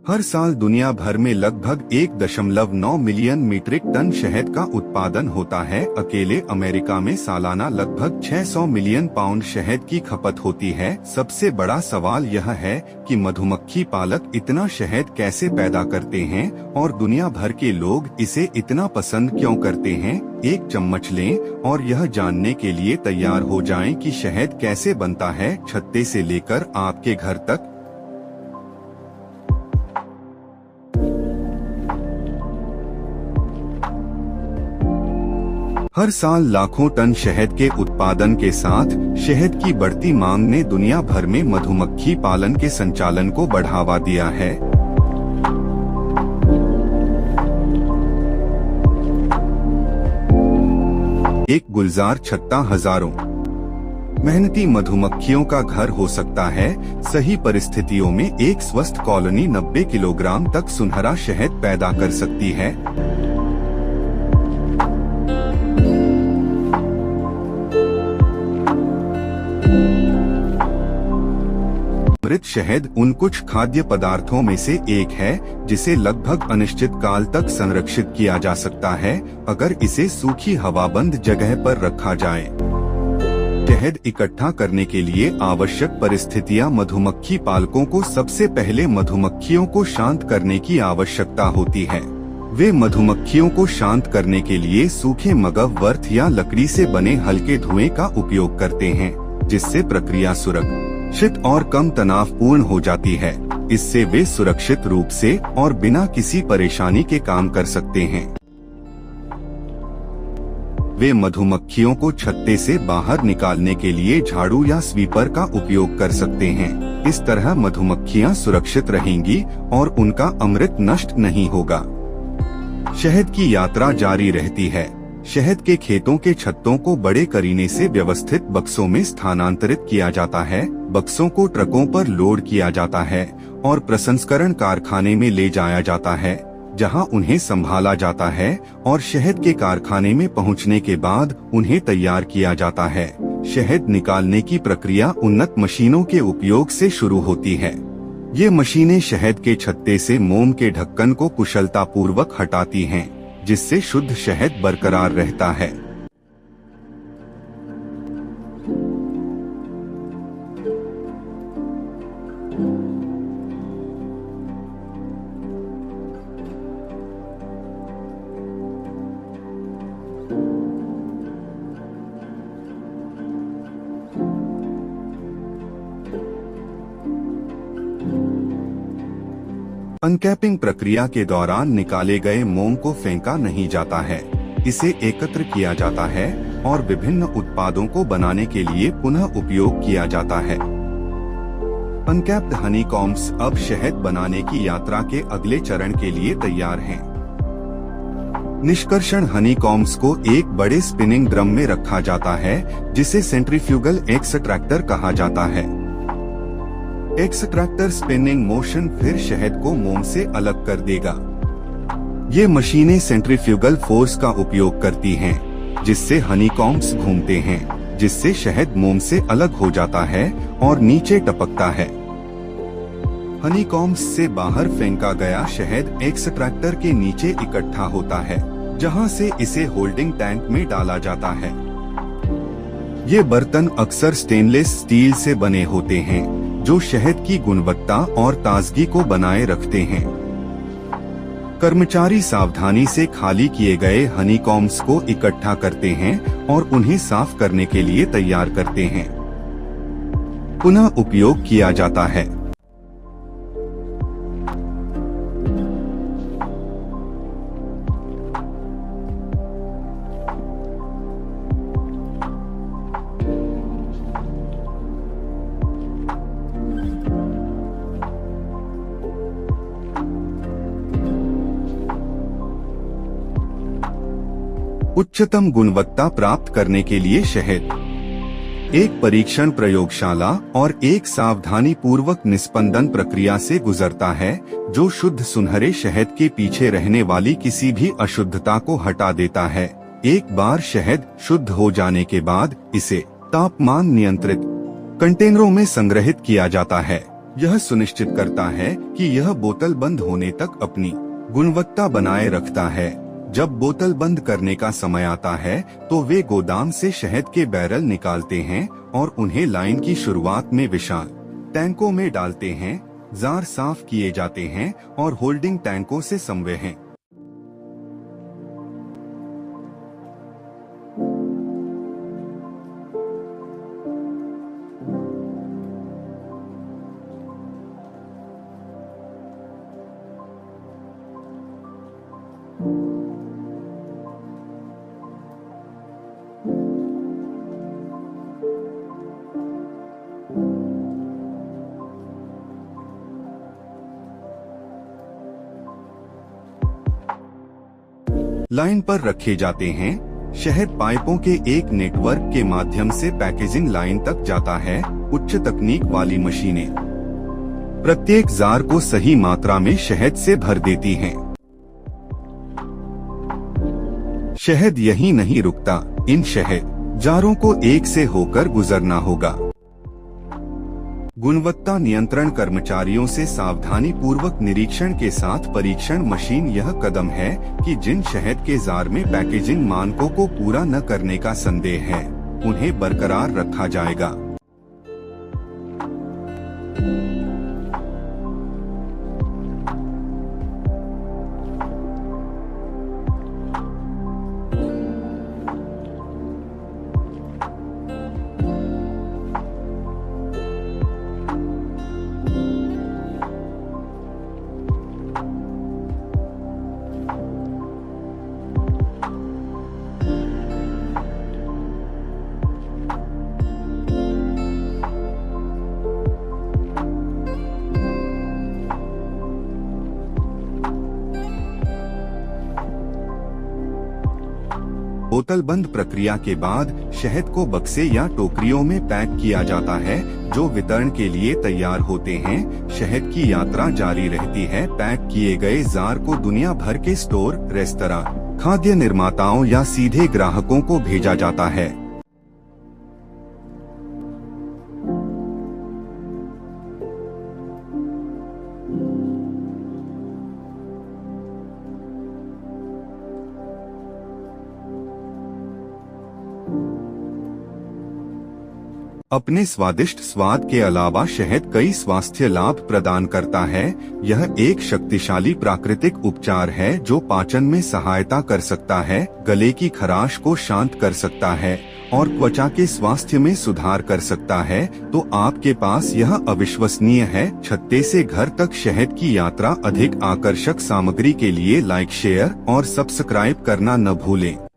हर साल दुनिया भर में लगभग 1.9 मिलियन मीट्रिक टन शहद का उत्पादन होता है। अकेले अमेरिका में सालाना लगभग 600 मिलियन पाउंड शहद की खपत होती है। सबसे बड़ा सवाल यह है कि मधुमक्खी पालक इतना शहद कैसे पैदा करते हैं और दुनिया भर के लोग इसे इतना पसंद क्यों करते हैं। एक चम्मच लें और यह जानने के लिए तैयार हो जाएं कि शहद कैसे बनता है, छत्ते से लेकर आपके घर तक। हर साल लाखों टन शहद के उत्पादन के साथ शहद की बढ़ती मांग ने दुनिया भर में मधुमक्खी पालन के संचालन को बढ़ावा दिया है। एक गुलजार छत्ता हजारों मेहनती मधुमक्खियों का घर हो सकता है। सही परिस्थितियों में एक स्वस्थ कॉलोनी 90 किलोग्राम तक सुनहरा शहद पैदा कर सकती है। अमृत शहद उन कुछ खाद्य पदार्थों में से एक है जिसे लगभग अनिश्चित काल तक संरक्षित किया जा सकता है अगर इसे सूखी हवाबंद जगह पर रखा जाए। शहद इकट्ठा करने के लिए आवश्यक परिस्थितियां मधुमक्खी पालकों को सबसे पहले मधुमक्खियों को शांत करने की आवश्यकता होती है। वे मधुमक्खियों को शांत करने के लिए सूखे मगव वर्थ या लकड़ी से बने हल्के धुएं का उपयोग करते हैं, जिससे प्रक्रिया सुरक्षित और कम तनावपूर्ण हो जाती है। इससे वे सुरक्षित रूप से और बिना किसी परेशानी के काम कर सकते हैं। वे मधुमक्खियों को छत्ते से बाहर निकालने के लिए झाड़ू या स्वीपर का उपयोग कर सकते हैं। इस तरह मधुमक्खियां सुरक्षित रहेंगी और उनका अमृत नष्ट नहीं होगा। शहद की यात्रा जारी रहती है। शहद के खेतों के छत्तों को बड़े करीने से व्यवस्थित बक्सों में स्थानांतरित किया जाता है। बक्सों को ट्रकों पर लोड किया जाता है और प्रसंस्करण कारखाने में ले जाया जाता है, जहां उन्हें संभाला जाता है और शहद के कारखाने में पहुंचने के बाद उन्हें तैयार किया जाता है। शहद निकालने की प्रक्रिया उन्नत मशीनों के उपयोग से शुरू होती है। ये मशीनें शहद के छत्ते से मोम के ढक्कन को कुशलतापूर्वक हटाती हैं, जिससे शुद्ध शहद बरकरार रहता है। अनकैपिंग प्रक्रिया के दौरान निकाले गए मोम को फेंका नहीं जाता है। इसे एकत्र किया जाता है और विभिन्न उत्पादों को बनाने के लिए पुनः उपयोग किया जाता है। अनकैप्ड हनीकॉम्ब्स अब शहद बनाने की यात्रा के अगले चरण के लिए तैयार हैं। निष्कर्षण हनीकॉम्ब्स को एक बड़े स्पिनिंग ड्रम में रखा जाता है, जिसे सेंट्रीफ्यूगल एक्सट्रैक्टर कहा जाता है। एक्सट्रैक्टर स्पिनिंग मोशन फिर शहद को मोम से अलग कर देगा। ये मशीनें सेंट्रीफ्यूगल फोर्स का उपयोग करती हैं, जिससे हनीकॉम्ब्स घूमते हैं, जिससे शहद मोम से अलग हो जाता है और नीचे टपकता है। हनीकॉम्ब्स से बाहर फेंका गया शहद एक्सट्रैक्टर के नीचे इकट्ठा होता है, जहां से इसे होल्डिंग टैंक में डाला जाता है। ये बर्तन अक्सर स्टेनलेस स्टील से बने होते हैं, जो शहद की गुणवत्ता और ताजगी को बनाए रखते हैं। कर्मचारी सावधानी से खाली किए गए हनीकॉम्ब्स को इकट्ठा करते हैं और उन्हें साफ करने के लिए तैयार करते हैं। पुनः उपयोग किया जाता है। उच्चतम गुणवत्ता प्राप्त करने के लिए शहद एक परीक्षण प्रयोगशाला और एक सावधानी पूर्वक निस्पंदन प्रक्रिया से गुजरता है, जो शुद्ध सुनहरे शहद के पीछे रहने वाली किसी भी अशुद्धता को हटा देता है। एक बार शहद शुद्ध हो जाने के बाद इसे तापमान नियंत्रित कंटेनरों में संग्रहित किया जाता है। यह सुनिश्चित करता है कि यह बोतल बंद होने तक अपनी गुणवत्ता बनाए रखता है। जब बोतल बंद करने का समय आता है तो वे गोदाम से शहद के बैरल निकालते हैं और उन्हें लाइन की शुरुआत में विशाल टैंकों में डालते हैं। जार साफ किए जाते हैं और होल्डिंग टैंकों से समवे हैं। लाइन पर रखे जाते हैं। शहद पाइपों के एक नेटवर्क के माध्यम से पैकेजिंग लाइन तक जाता है। उच्च तकनीक वाली मशीनें प्रत्येक जार को सही मात्रा में शहद से भर देती हैं। शहद यहीं नहीं रुकता, इन शहद जारों को एक से होकर गुजरना होगा। गुणवत्ता नियंत्रण कर्मचारियों से सावधानी पूर्वक निरीक्षण के साथ परीक्षण मशीन यह कदम है कि जिन शहद के जार में पैकेजिंग मानकों को पूरा न करने का संदेह है, उन्हें बरकरार रखा जाएगा। बोतल बंद प्रक्रिया के बाद शहद को बक्से या टोकरियों में पैक किया जाता है जो वितरण के लिए तैयार होते हैं। शहद की यात्रा जारी रहती है। पैक किए गए जार को दुनिया भर के स्टोर, रेस्तरां, खाद्य निर्माताओं या सीधे ग्राहकों को भेजा जाता है। अपने स्वादिष्ट स्वाद के अलावा शहद कई स्वास्थ्य लाभ प्रदान करता है। यह एक शक्तिशाली प्राकृतिक उपचार है जो पाचन में सहायता कर सकता है, गले की खराश को शांत कर सकता है और त्वचा के स्वास्थ्य में सुधार कर सकता है। तो आपके पास यह अविश्वसनीय है। छत्ते से घर तक शहद की यात्रा। अधिक आकर्षक सामग्री के लिए लाइक, शेयर और सब्सक्राइब करना न भूलें।